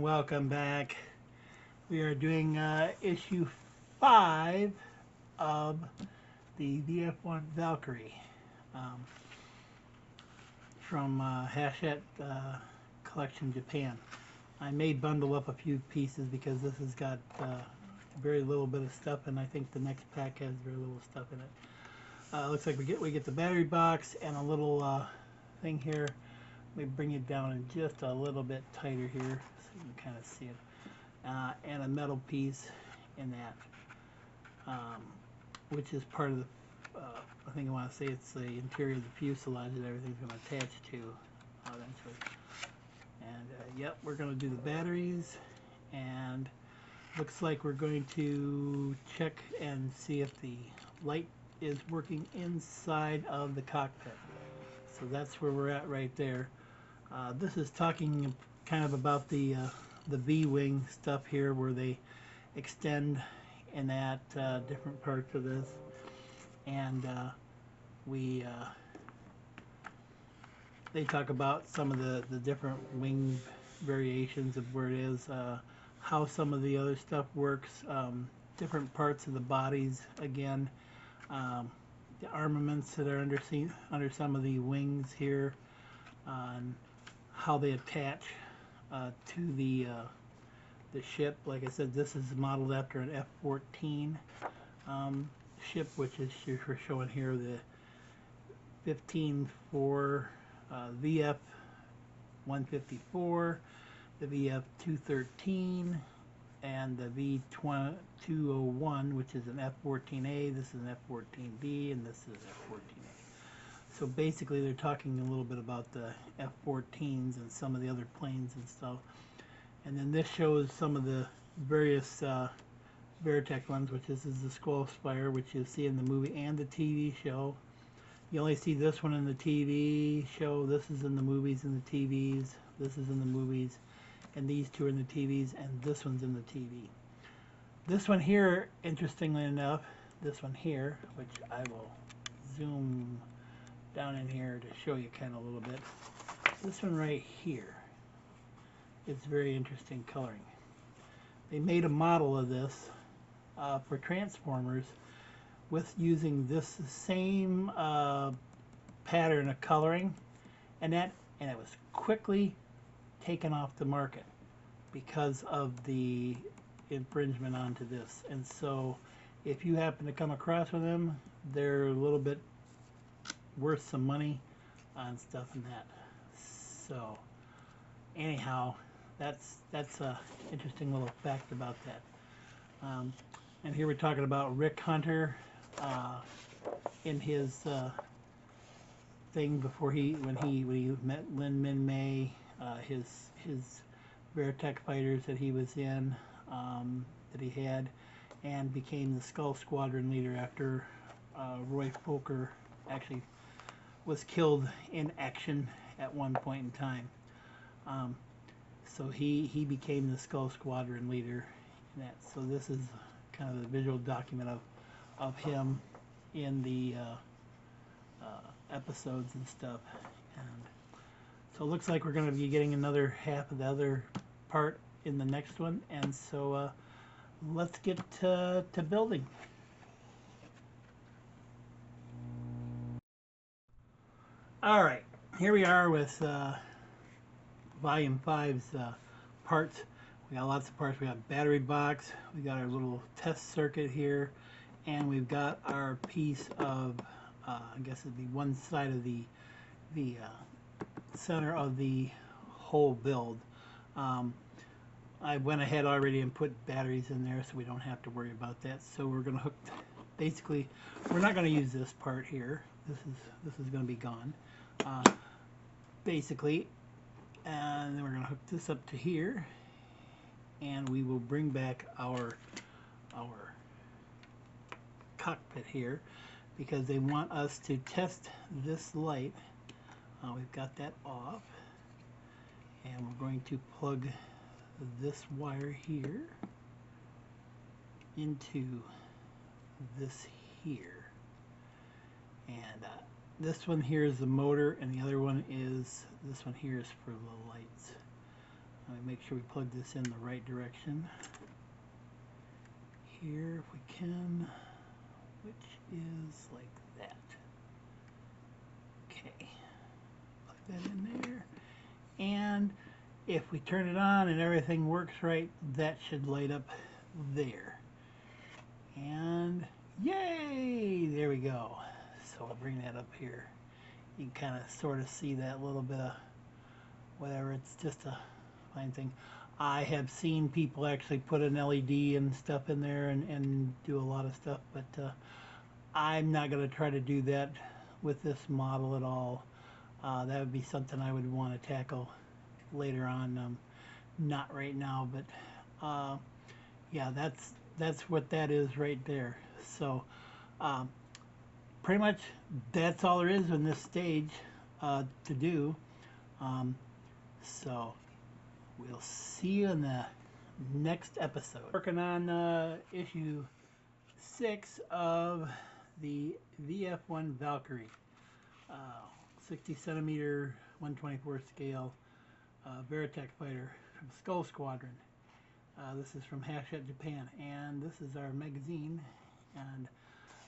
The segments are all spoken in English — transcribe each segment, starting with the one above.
welcome back. We are doing issue 5 of the VF-1 Valkyrie um, from Hachette Collection Japan. I may bundle up a few pieces because this has got very little bit of stuff, and I think the next pack has very little stuff in it. Looks like we get the battery box and a little thing here. Let me bring it down in just a little bit tighter here so you can kind of see it. And a metal piece in that, which is part of the, I think I want to say it's the interior of the fuselage that everything's going to attach to eventually. And yep, we're going to do the batteries, and looks like we're going to check and see if the light is working inside of the cockpit. So that's where we're at right there. This is talking kind of about the V-wing stuff here, where they extend in that different parts of this, and they talk about some of the different wing variations of where it is, how some of the other stuff works, different parts of the bodies again, the armaments that are under some of the wings here, and how they attach to the ship. Like I said, this is modeled after an F-14 ship, which is you're showing here the 15-4 VF-154, the VF-213, and the V-201, which is an F-14A. This is an F-14B, and this is an F-14A. So basically they're talking a little bit about the F-14s and some of the other planes and stuff. And then this shows some of the various Veritech ones, which is the Skull Spire, which you see in the movie and the TV show. You only see this one in the TV show. This is in the movies and the TVs. This is in the movies. And these two are in the TVs, and this one's in the TV. This one here, interestingly enough, this one here, which I will zoom down in here to show you kind of a little bit. This one right here is very interesting coloring. They made a model of this for Transformers with using this same pattern of coloring, and it was quickly taken off the market because of the infringement onto this. And so if you happen to come across with them, they're a little bit worth some money on stuff and that. So anyhow, that's a interesting little fact about that. And here we're talking about Rick Hunter in his thing before when he met Lin Min May, his Veritech fighters that he was in, that he had, and became the Skull Squadron leader after Roy Fokker actually was killed in action at one point in time. So he became the Skull Squadron leader in that. So this is kind of the visual document of him in the episodes and stuff. And so it looks like we're going to be getting another half of the other part in the next one. And so let's get to building. Alright, here we are with Volume 5's parts. We got lots of parts. We got battery box, we got our little test circuit here, and we've got our piece of, I guess it'd be one side of the center of the whole build. I went ahead already and put batteries in there, so we don't have to worry about that. So we're going to hook, basically, we're not going to use this part here. This is going to be gone. Basically, and then we're going to hook this up to here, and we will bring back our cockpit here because they want us to test this light. We've got that off, and we're going to plug this wire here into this here, and this one here is the motor, and the other one is, this one here is for the lights. Let me make sure we plug this in the right direction. Here, if we can, which is like that. Okay, plug that in there. And if we turn it on and everything works right, that should light up there. And yay! There we go. So I'll bring that up here. You can kind of sort of see that little bit of whatever. It's just a fine thing. I have seen people actually put an LED and stuff in there and do a lot of stuff, but I'm not going to try to do that with this model at all. That would be something I would want to tackle later on, not right now, but yeah, that's what that is right there. So pretty much that's all there is in this stage to do. So we'll see you in the next episode. Working on issue 6 of the VF-1 Valkyrie, 60 centimeter, 124 scale Veritech fighter from Skull Squadron. This is from Hachette Japan, and this is our magazine, and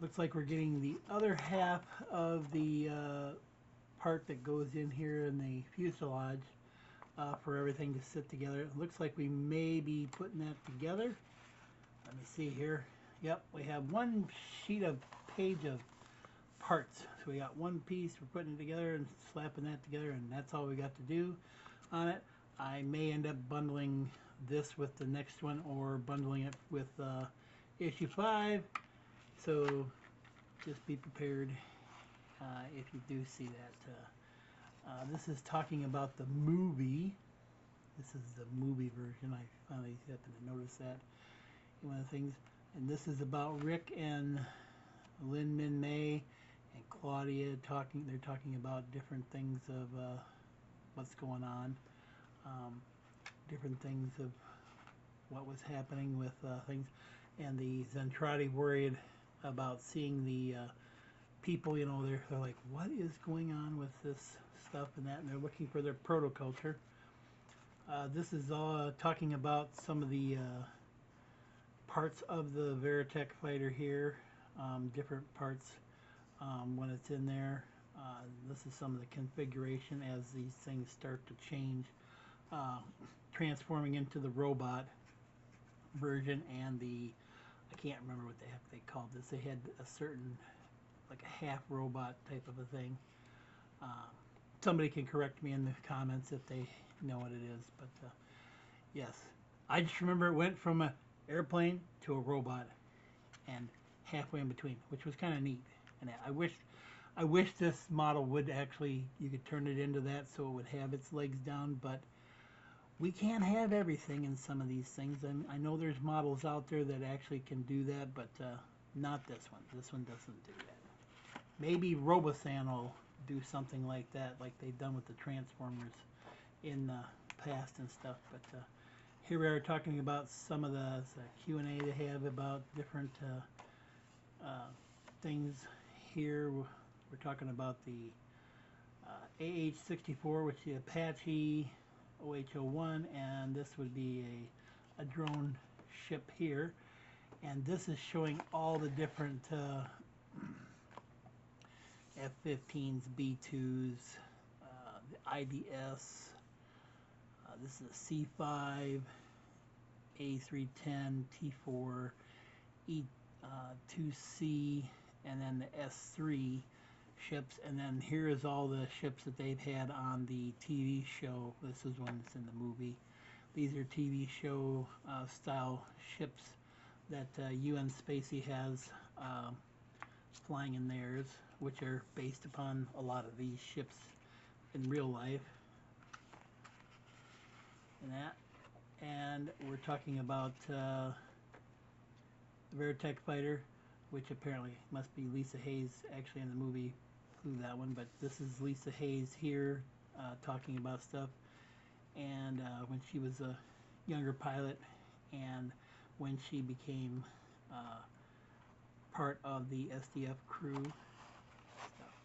looks like we're getting the other half of the part that goes in here in the fuselage for everything to sit together. It looks like we may be putting that together. Let me see here. Yep, we have one sheet of page of parts. So we got one piece, we're putting it together and slapping that together, and that's all we got to do on it. I may end up bundling this with the next one or bundling it with issue 5. So just be prepared if you do see that. This is talking about the movie. This is the movie version. I finally happened to notice that in one of the things. And this is about Rick and Lin Min May and Claudia talking. They're talking about different things of what's going on, different things of what was happening with things. And the Zentradi worried about seeing the people, you know, they're like, what is going on with this stuff and that, and they're looking for their protoculture. This is all talking about some of the parts of the Veritech fighter here, different parts when it's in there. This is some of the configuration as these things start to change, transforming into the robot version and the, I can't remember what the heck they called this. They had a certain, like a half robot type of a thing. Somebody can correct me in the comments if they know what it is, but yes, I just remember it went from an airplane to a robot and halfway in between, which was kind of neat. And I wish this model would actually, you could turn it into that so it would have its legs down, but we can't have everything in some of these things. And I know there's models out there that actually can do that, but not this one. This one doesn't do that. Maybe Robosan will do something like that, like they've done with the Transformers in the past and stuff. But here we are talking about some of the Q&A they have about different things. Here we're talking about the AH-64, which is the Apache OH-01, and this would be a drone ship here. And this is showing all the different F-15s, B-2s, the IDS. This is a C-5, A-310, T-4, E-2C, and then the S-3 ships. And then here is all the ships that they've had on the TV show. This is one that's in the movie. These are TV show style ships that UN Spacey has flying in theirs, which are based upon a lot of these ships in real life. And that, and we're talking about the Veritech fighter, which apparently must be Lisa Hayes. Actually in the movie flew that one, but this is Lisa Hayes here talking about stuff, and when she was a younger pilot and when she became part of the SDF crew stuff.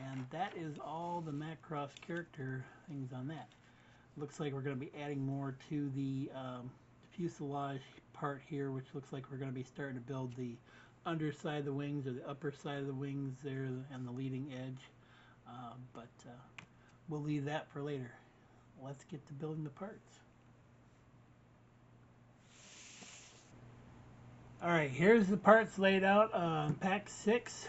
And that is all the Macross character things on that. Looks like we're going to be adding more to the fuselage part here, which looks like we're going to be starting to build the underside of the wings or the upper side of the wings there and the leading edge. But we'll leave that for later. Let's get to building the parts. Alright, here's the parts laid out on pack 6.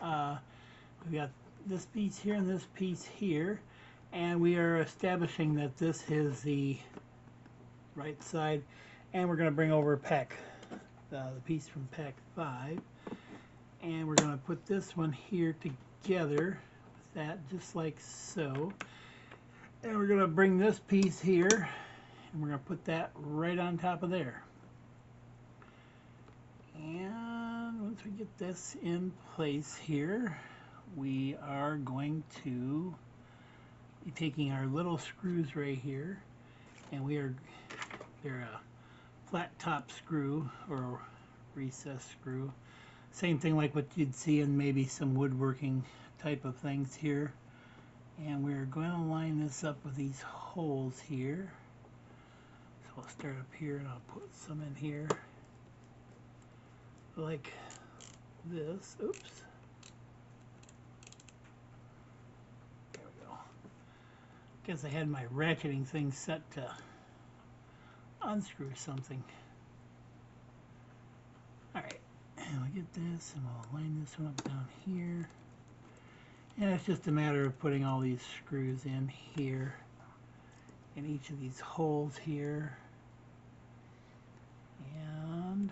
We've got this piece here and this piece here, and we are establishing that this is the right side, and we're going to bring over the piece from pack 5, and we're going to put this one here together with that, just like so, and we're going to bring this piece here and we're going to put that right on top of there. And once we get this in place here, we are going to be taking our little screws right here, and they're a flat top screw or recessed screw. Same thing like what you'd see in maybe some woodworking type of things here. And we're going to line this up with these holes here. So I'll start up here and I'll put some in here like this. Oops. There we go. Guess I had my ratcheting thing set to unscrew something. Alright, and we'll get this and we'll line this one up down here. And it's just a matter of putting all these screws in here in each of these holes here. And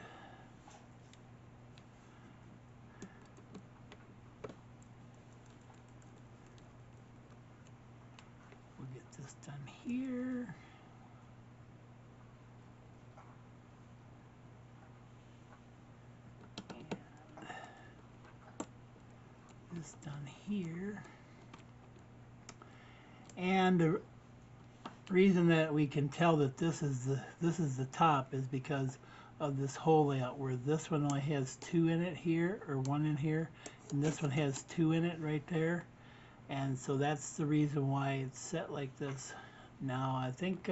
we'll get this done here. And this done here. And the reason that we can tell that this is the top is because of this hole layout, where this one only has 2 in it here, or 1 in here, and this one has 2 in it right there. And so that's the reason why it's set like this. Now I think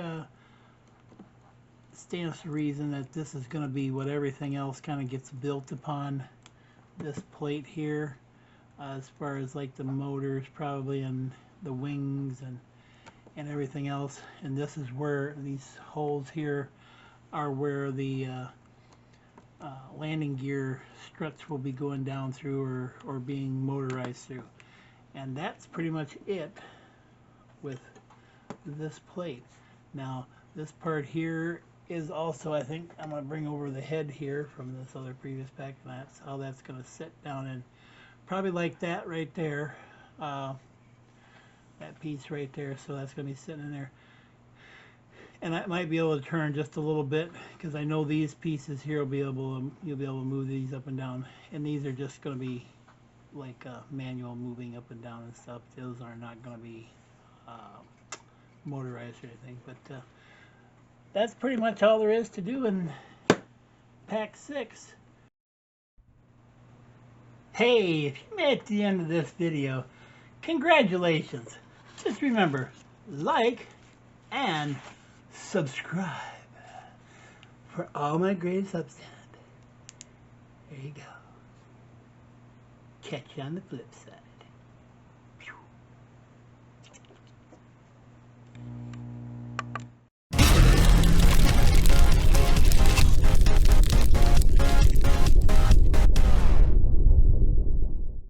stands to reason that this is going to be what everything else kind of gets built upon this plate here, as far as like the motors probably and the wings and everything else. And this is where these holes here are where the landing gear struts will be going down through or being motorized through. And that's pretty much it with this plate. Now this part here is also, I think I'm going to bring over the head here from this other previous pack, and that's how that's going to sit down in, probably like that right there, that piece right there. So that's going to be sitting in there, and I might be able to turn just a little bit because I know these pieces here will be able to, you'll be able to move these up and down, and these are just going to be like manual moving up and down and stuff. Those are not going to be motorized or anything, but that's pretty much all there is to do in pack 6. Hey, if you made it to the end of this video, congratulations. Just remember, like and subscribe for all my greatest upstand. There you go. Catch you on the flip side.